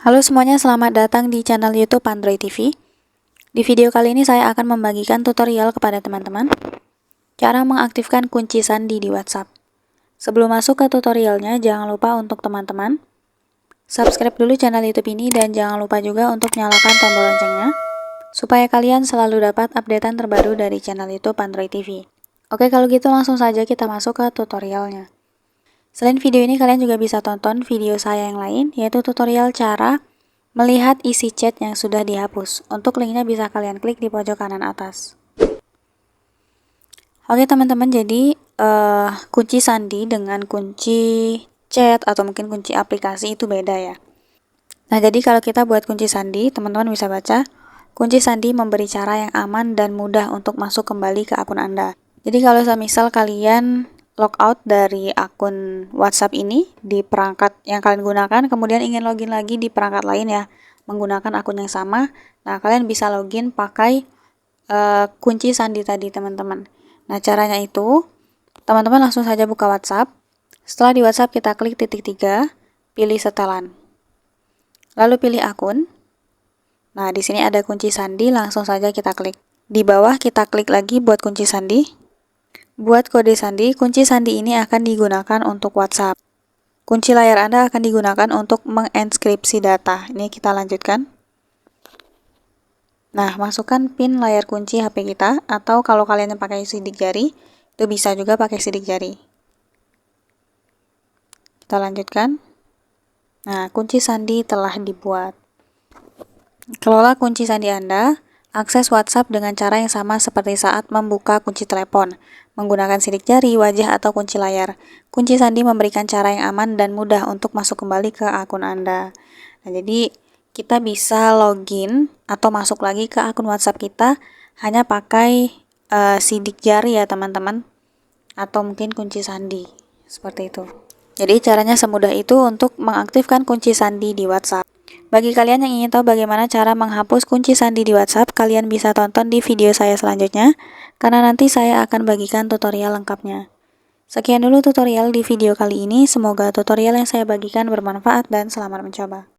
Halo semuanya, selamat datang di channel YouTube Android TV. Di video kali ini saya akan membagikan tutorial kepada teman-teman cara mengaktifkan kunci sandi di WhatsApp. Sebelum masuk ke tutorialnya, jangan lupa untuk teman-teman subscribe dulu channel YouTube ini dan jangan lupa juga untuk nyalakan tombol loncengnya supaya kalian selalu dapat updatean terbaru dari channel YouTube Android TV. Oke, kalau gitu langsung saja kita masuk ke tutorialnya. Selain video ini, kalian juga bisa tonton video saya yang lain, yaitu tutorial cara melihat isi chat yang sudah dihapus. Untuk linknya bisa kalian klik di pojok kanan atas. Oke teman-teman, jadi kunci sandi dengan kunci chat atau mungkin kunci aplikasi itu beda ya. Nah, jadi kalau kita buat kunci sandi, teman-teman bisa baca, kunci sandi memberi cara yang aman dan mudah untuk masuk kembali ke akun Anda. Jadi kalau misal kalian logout dari akun WhatsApp ini di perangkat yang kalian gunakan, kemudian ingin login lagi di perangkat lain ya, menggunakan akun yang sama. Nah, kalian bisa login pakai kunci sandi tadi, teman-teman. Nah, caranya itu, teman-teman langsung saja buka WhatsApp. Setelah di WhatsApp kita klik titik 3, pilih setelan. Lalu pilih akun. Nah, di sini ada kunci sandi, langsung saja kita klik. Di bawah kita klik lagi buat kunci sandi. Buat kode sandi, kunci sandi ini akan digunakan untuk WhatsApp. Kunci layar Anda akan digunakan untuk menginskripsi data. Ini kita lanjutkan. Nah, masukkan PIN layar kunci HP kita, atau kalau kalian yang pakai sidik jari, itu bisa juga pakai sidik jari. Kita lanjutkan. Nah, kunci sandi telah dibuat. Kelola kunci sandi Anda. Akses WhatsApp dengan cara yang sama seperti saat membuka kunci telepon, menggunakan sidik jari, wajah, atau kunci layar. Kunci sandi memberikan cara yang aman dan mudah untuk masuk kembali ke akun Anda. Nah, jadi kita bisa login atau masuk lagi ke akun WhatsApp kita hanya pakai sidik jari ya teman-teman, atau mungkin kunci sandi, seperti itu. Jadi caranya semudah itu untuk mengaktifkan kunci sandi di WhatsApp. Bagi kalian yang ingin tahu bagaimana cara menghapus kunci sandi di WhatsApp, kalian bisa tonton di video saya selanjutnya, karena nanti saya akan bagikan tutorial lengkapnya. Sekian dulu tutorial di video kali ini, semoga tutorial yang saya bagikan bermanfaat dan selamat mencoba.